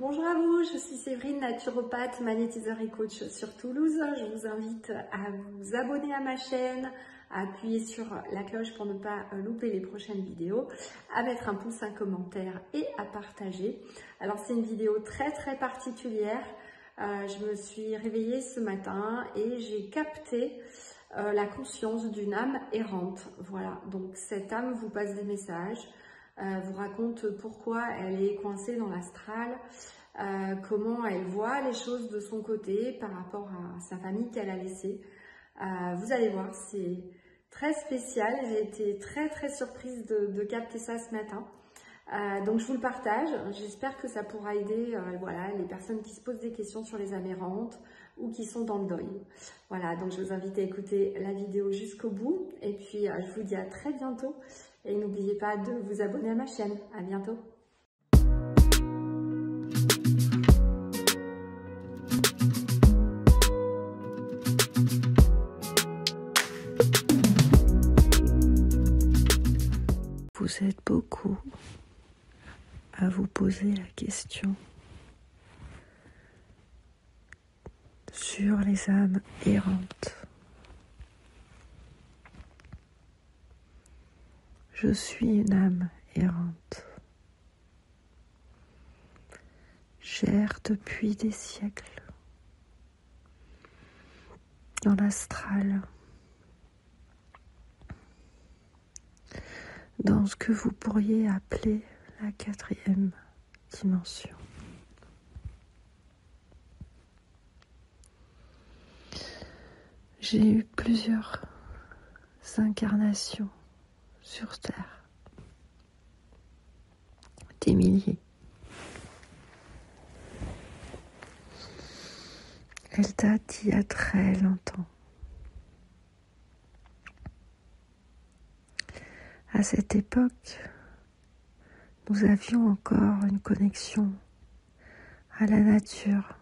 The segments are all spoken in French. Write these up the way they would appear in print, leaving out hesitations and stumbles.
Bonjour à vous, je suis Séverine, naturopathe, magnétiseur et coach sur Toulouse. Je vous invite à vous abonner à ma chaîne, à appuyer sur la cloche pour ne pas louper les prochaines vidéos, à mettre un pouce, un commentaire et à partager. Alors c'est une vidéo très particulière. Je me suis réveillée ce matin et j'ai capté la conscience d'une âme errante. Voilà, donc cette âme vous passe des messages. Vous raconte pourquoi elle est coincée dans l'astral, comment elle voit les choses de son côté par rapport à sa famille qu'elle a laissée. Vous allez voir, c'est très spécial. J'ai été très surprise de capter ça ce matin. Donc je vous le partage. J'espère que ça pourra aider voilà, les personnes qui se posent des questions sur les âmes errantes ou qui sont dans le deuil. Voilà, donc je vous invite à écouter la vidéo jusqu'au bout. Et puis je vous dis à très bientôt. Et n'oubliez pas de vous abonner à ma chaîne. À bientôt. Vous êtes beaucoup à vous poser la question sur les âmes errantes. Je suis une âme errante. J'erre depuis des siècles dans l'astral, dans ce que vous pourriez appeler la 4e dimension. J'ai eu plusieurs incarnations sur Terre, des milliers. Elle date d'il y a très longtemps. À cette époque, nous avions encore une connexion à la nature.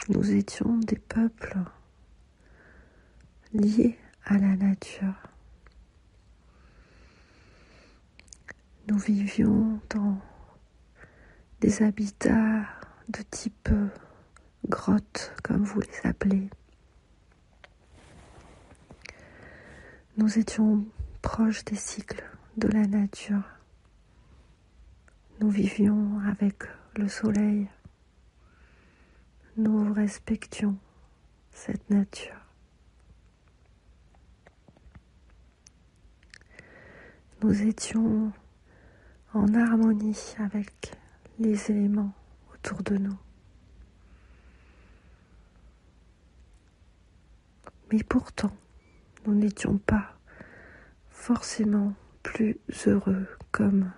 Nous étions des peuples liés à la nature. Nous vivions dans des habitats de type grotte, comme vous les appelez. Nous étions proches des cycles de la nature. Nous vivions avec le soleil. Nous respections cette nature. Nous étions en harmonie avec les éléments autour de nous. Mais pourtant, nous n'étions pas forcément plus heureux comme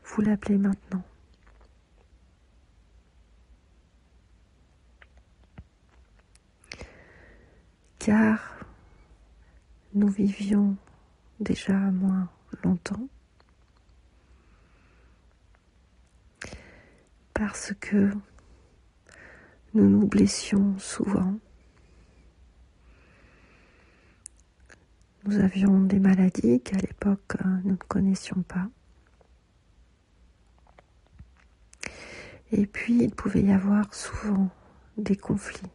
vous l'appelez maintenant. Car nous vivions déjà moins longtemps, parce que nous nous blessions souvent. Nous avions des maladies qu'à l'époque nous ne connaissions pas. Et puis il pouvait y avoir souvent des conflits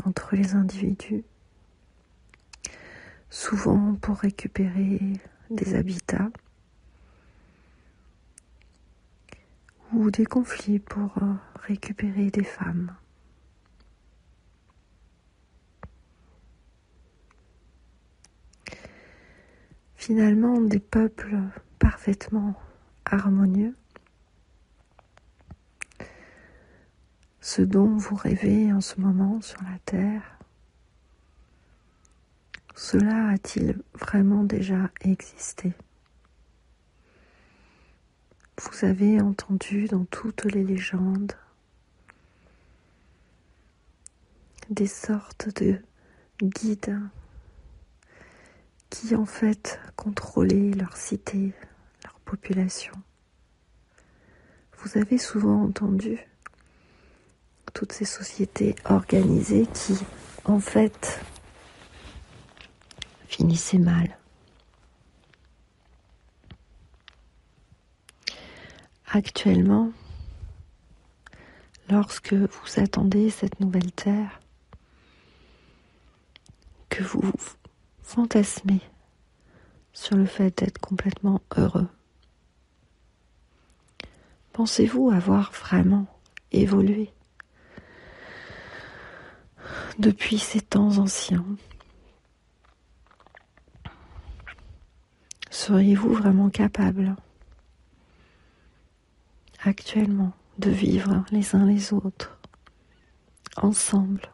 entre les individus, souvent pour récupérer des habitats, ou des conflits pour récupérer des femmes. Finalement, des peuples parfaitement harmonieux, ce dont vous rêvez en ce moment sur la Terre, cela a-t-il vraiment déjà existé ? Vous avez entendu dans toutes les légendes des sortes de guides qui en fait contrôlaient leur cité, leur population. Vous avez souvent entendu toutes ces sociétés organisées qui en fait finissaient mal. Actuellement, lorsque vous attendez cette nouvelle terre, que vous fantasmez sur le fait d'être complètement heureux, pensez-vous avoir vraiment évolué depuis ces temps anciens? Seriez-vous vraiment capable actuellement de vivre les uns les autres, ensemble,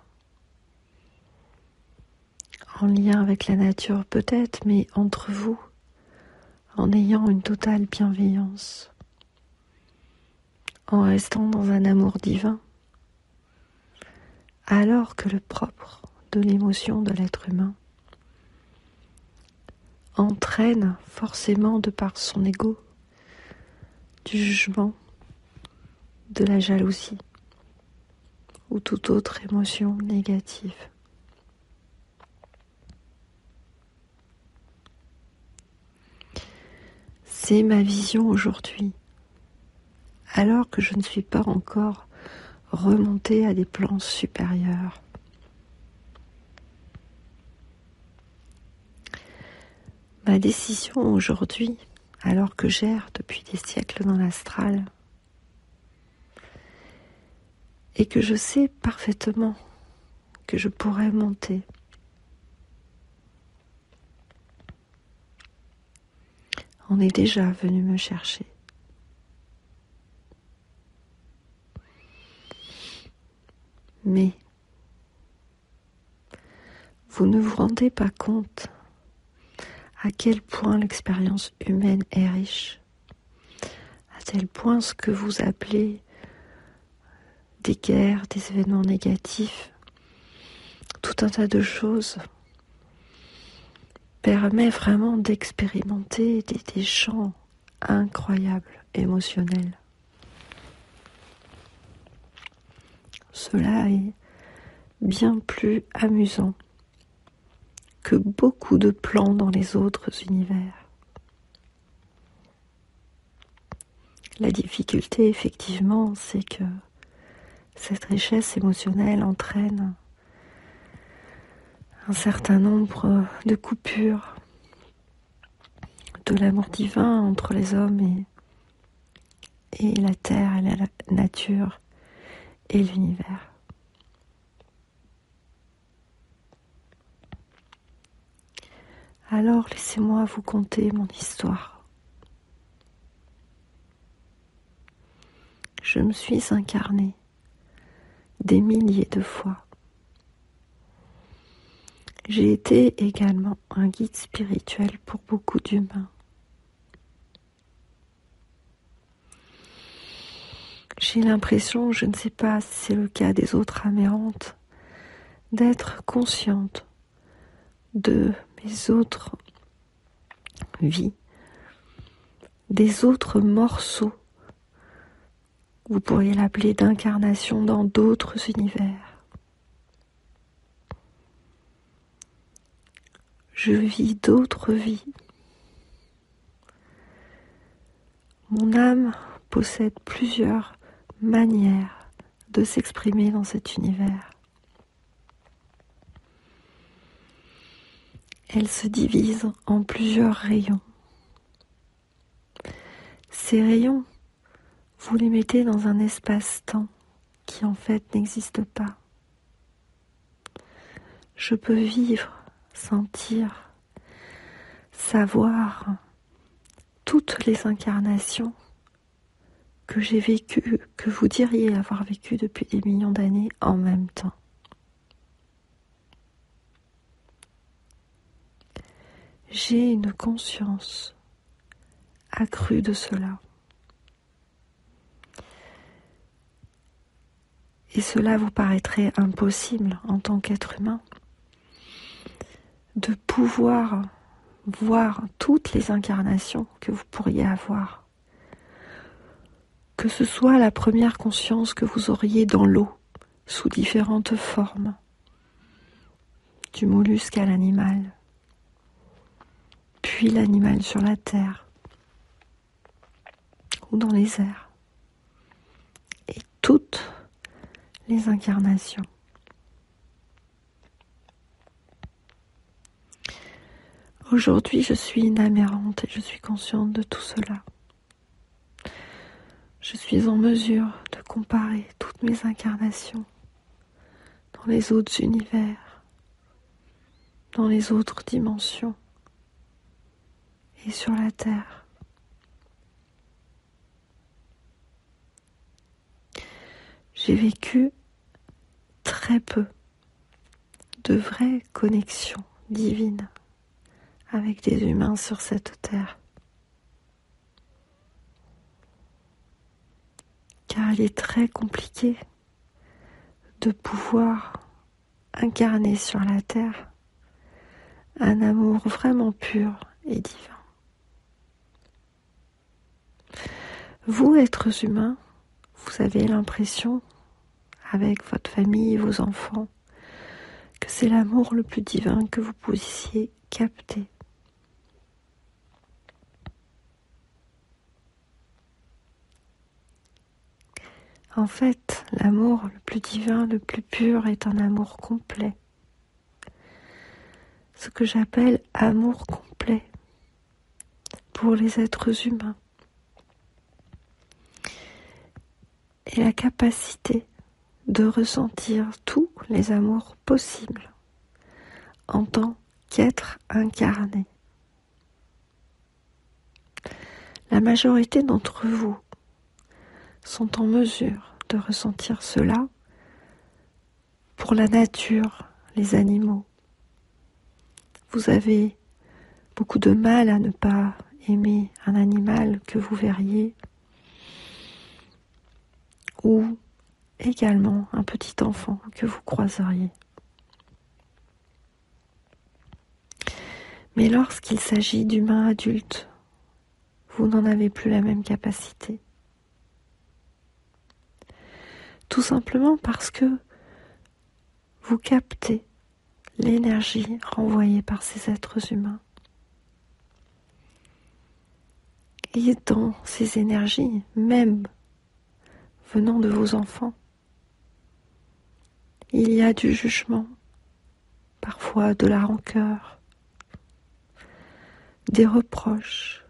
en lien avec la nature peut-être, mais entre vous, en ayant une totale bienveillance, en restant dans un amour divin, alors que le propre de l'émotion de l'être humain entraîne forcément de par son ego du jugement, de la jalousie ou toute autre émotion négative. C'est ma vision aujourd'hui, alors que je ne suis pas encore remontée à des plans supérieurs. Ma décision aujourd'hui, alors que j'erre depuis des siècles dans l'astral, et que je sais parfaitement que je pourrais monter, on est déjà venu me chercher. Mais vous ne vous rendez pas compte à quel point l'expérience humaine est riche, à tel point ce que vous appelez des guerres, des événements négatifs, tout un tas de choses permet vraiment d'expérimenter des champs incroyables, émotionnels. Cela est bien plus amusant que beaucoup de plans dans les autres univers. La difficulté, effectivement, c'est que cette richesse émotionnelle entraîne un certain nombre de coupures de l'amour divin entre les hommes et la terre, et la nature et l'univers. Alors laissez-moi vous conter mon histoire. Je me suis incarnée des milliers de fois. J'ai été également un guide spirituel pour beaucoup d'humains. J'ai l'impression, je ne sais pas si c'est le cas des autres amérantes, d'être consciente de mes autres vies, des autres morceaux, vous pourriez l'appeler d'incarnation dans d'autres univers. Je vis d'autres vies. Mon âme possède plusieurs manières de s'exprimer dans cet univers. Elle se divise en plusieurs rayons. Ces rayons, vous les mettez dans un espace-temps qui en fait n'existe pas. Je peux vivre, sentir, savoir toutes les incarnations que j'ai vécues, que vous diriez avoir vécues depuis des millions d'années en même temps. J'ai une conscience accrue de cela. Et cela vous paraîtrait impossible en tant qu'être humain de pouvoir voir toutes les incarnations que vous pourriez avoir. Que ce soit la première conscience que vous auriez dans l'eau, sous différentes formes, du mollusque à l'animal, puis l'animal sur la terre ou dans les airs. les incarnations. Aujourd'hui, je suis une âme errante et je suis consciente de tout cela. Je suis en mesure de comparer toutes mes incarnations dans les autres univers, dans les autres dimensions et sur la Terre. J'ai vécu très peu de vraies connexions divines avec des humains sur cette terre. Car il est très compliqué de pouvoir incarner sur la terre un amour vraiment pur et divin. Vous, êtres humains, vous avez l'impression, avec votre famille, vos enfants, que c'est l'amour le plus divin que vous puissiez capter. En fait, l'amour le plus divin, le plus pur est un amour complet. Ce que j'appelle amour complet pour les êtres humains. Et la capacité de ressentir tous les amours possibles en tant qu'être incarné. La majorité d'entre vous sont en mesure de ressentir cela pour la nature, les animaux. Vous avez beaucoup de mal à ne pas aimer un animal que vous verriez ou également un petit enfant que vous croiseriez. Mais lorsqu'il s'agit d'humains adultes, vous n'en avez plus la même capacité. Tout simplement parce que vous captez l'énergie renvoyée par ces êtres humains. Et dans ces énergies, même venant de vos enfants, il y a du jugement, parfois de la rancœur, des reproches,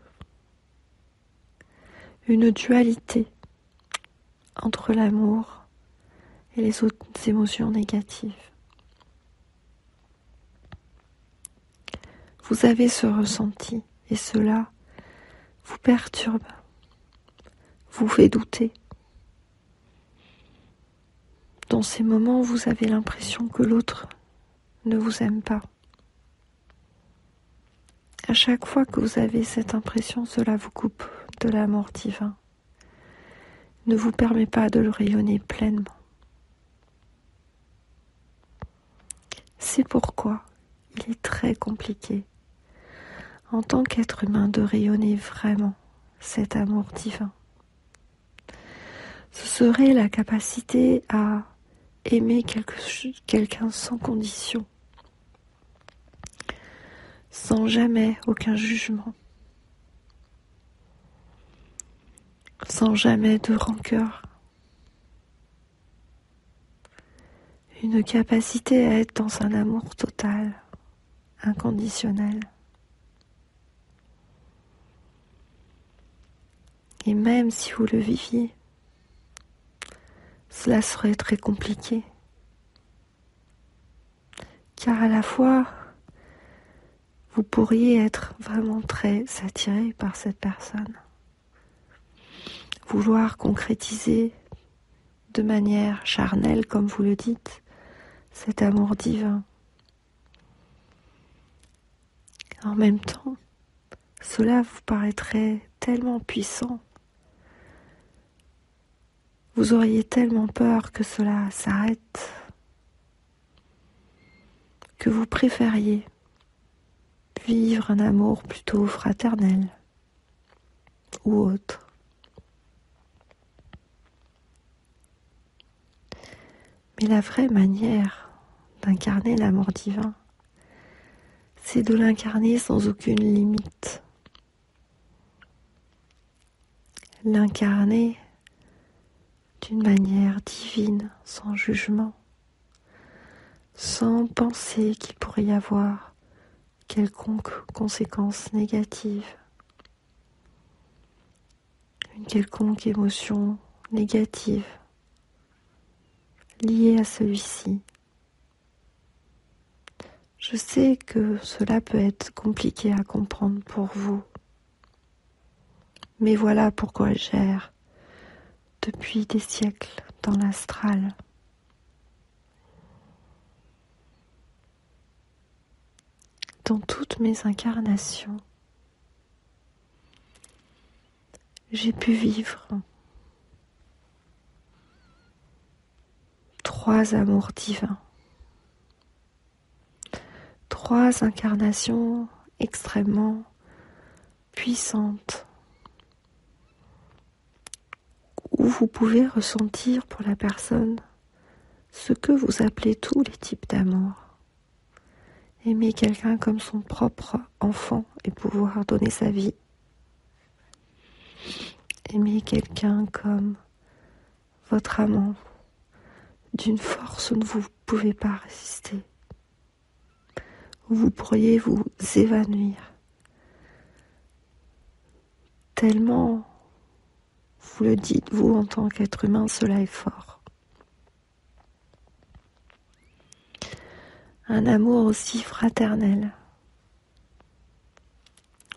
une dualité entre l'amour et les autres émotions négatives. Vous avez ce ressenti et cela vous perturbe, vous fait douter. Dans ces moments, vous avez l'impression que l'autre ne vous aime pas. À chaque fois que vous avez cette impression, cela vous coupe de l'amour divin, ne vous permet pas de le rayonner pleinement. C'est pourquoi il est très compliqué, en tant qu'être humain, de rayonner vraiment cet amour divin. Ce serait la capacité à aimer quelqu'un sans condition, sans jamais aucun jugement, sans jamais de rancœur. Une capacité à être dans un amour total, inconditionnel. Et même si vous le viviez, cela serait très compliqué. Car à la fois, vous pourriez être vraiment très attiré par cette personne. Vouloir concrétiser de manière charnelle, comme vous le dites, cet amour divin. En même temps, cela vous paraîtrait tellement puissant. Vous auriez tellement peur que cela s'arrête, que vous préfériez vivre un amour plutôt fraternel ou autre. Mais la vraie manière d'incarner l'amour divin, c'est de l'incarner sans aucune limite. L'incarner d'une manière divine, sans jugement, sans penser qu'il pourrait y avoir quelconque conséquence négative, une quelconque émotion négative liée à celui-ci. Je sais que cela peut être compliqué à comprendre pour vous, mais voilà pourquoi j'erre depuis des siècles dans l'astral. Dans toutes mes incarnations, j'ai pu vivre 3 amours divins, 3 incarnations extrêmement puissantes, où vous pouvez ressentir pour la personne ce que vous appelez tous les types d'amour. Aimer quelqu'un comme son propre enfant et pouvoir donner sa vie. Aimer quelqu'un comme votre amant, d'une force où vous ne pouvez pas résister. Où vous pourriez vous évanouir. Tellement, vous le dites, vous en tant qu'être humain, cela est fort. Un amour aussi fraternel.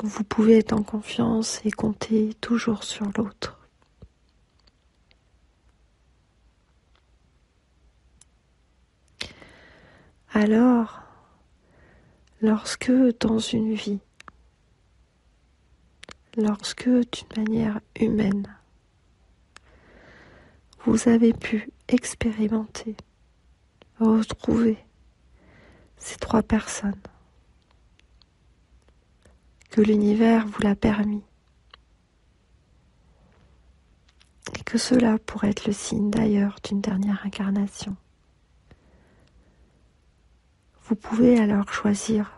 Vous pouvez être en confiance et compter toujours sur l'autre. Alors, lorsque dans une vie, lorsque d'une manière humaine, vous avez pu expérimenter, retrouver ces 3 personnes, que l'univers vous l'a permis, et que cela pourrait être le signe d'ailleurs d'une dernière incarnation. Vous pouvez alors choisir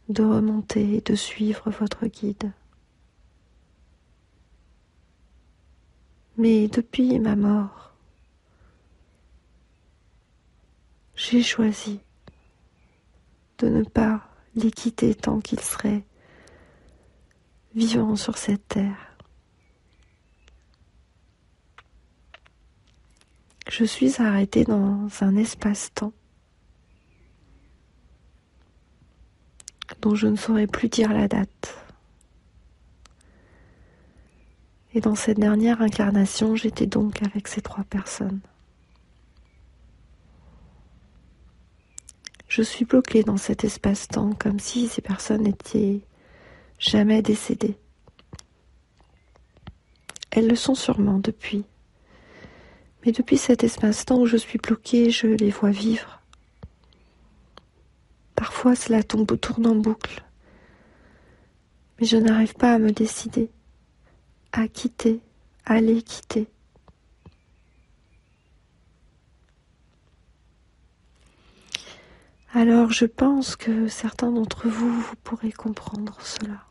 de remonter et de suivre votre guide. Mais depuis ma mort, j'ai choisi de ne pas les quitter tant qu'ils seraient vivants sur cette terre. Je suis arrêtée dans un espace-temps dont je ne saurais plus dire la date. Et dans cette dernière incarnation, j'étais donc avec ces 3 personnes. Je suis bloquée dans cet espace-temps comme si ces personnes n'étaient jamais décédées. Elles le sont sûrement depuis. Mais depuis cet espace-temps où je suis bloquée, je les vois vivre. Parfois cela tourne en boucle. Mais je n'arrive pas à me décider, à quitter, à les quitter. Alors je pense que certains d'entre vous pourrez comprendre cela.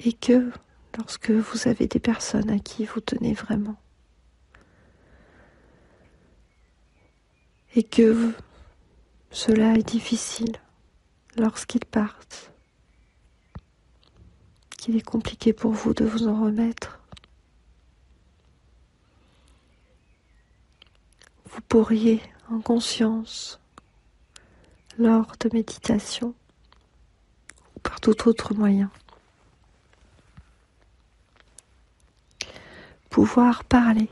Et que lorsque vous avez des personnes à qui vous tenez vraiment, et que cela est difficile lorsqu'ils partent, qu'il est compliqué pour vous de vous en remettre, vous pourriez en conscience, lors de méditation ou par tout autre moyen, pouvoir parler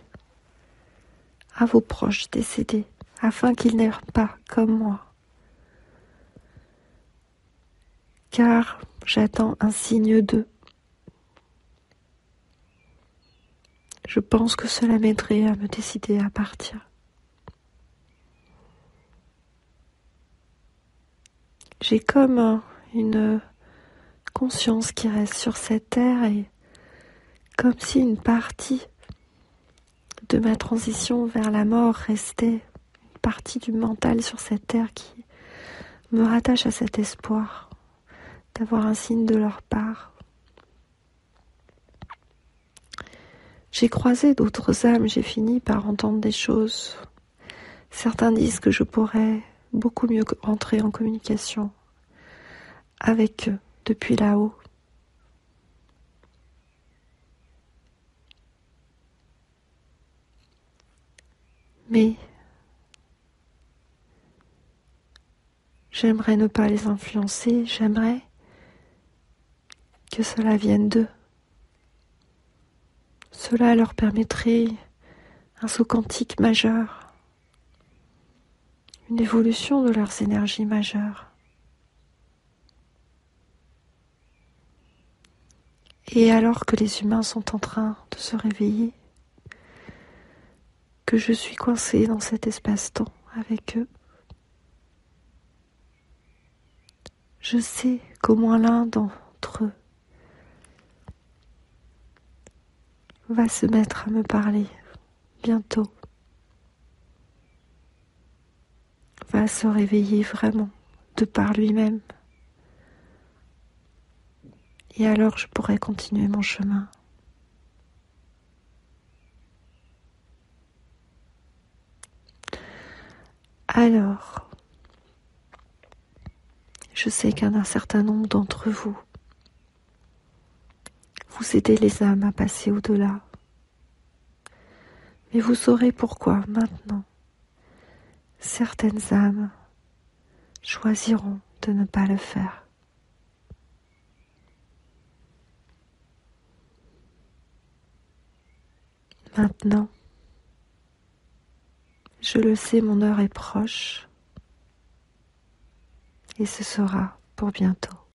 à vos proches décédés afin qu'ils n'aient pas comme moi. Car j'attends un signe d'eux. Je pense que cela m'aiderait à me décider à partir. J'ai comme une conscience qui reste sur cette terre et comme si une partie de ma transition vers la mort restait, une partie du mental sur cette terre qui me rattache à cet espoir d'avoir un signe de leur part. J'ai croisé d'autres âmes, j'ai fini par entendre des choses. Certains disent que je pourrais beaucoup mieux entrer en communication avec eux depuis là-haut. Mais j'aimerais ne pas les influencer, j'aimerais que cela vienne d'eux. Cela leur permettrait un saut quantique majeur, une évolution de leurs énergies majeures. Et alors que les humains sont en train de se réveiller, que je suis coincée dans cet espace-temps avec eux, je sais qu'au moins l'un d'entre eux va se mettre à me parler bientôt, va se réveiller vraiment de par lui-même. Et alors je pourrai continuer mon chemin. Alors, je sais qu'un certain nombre d'entre vous, vous aidez les âmes à passer au-delà. Mais vous saurez pourquoi maintenant certaines âmes choisiront de ne pas le faire. Maintenant, je le sais, mon heure est proche et ce sera pour bientôt.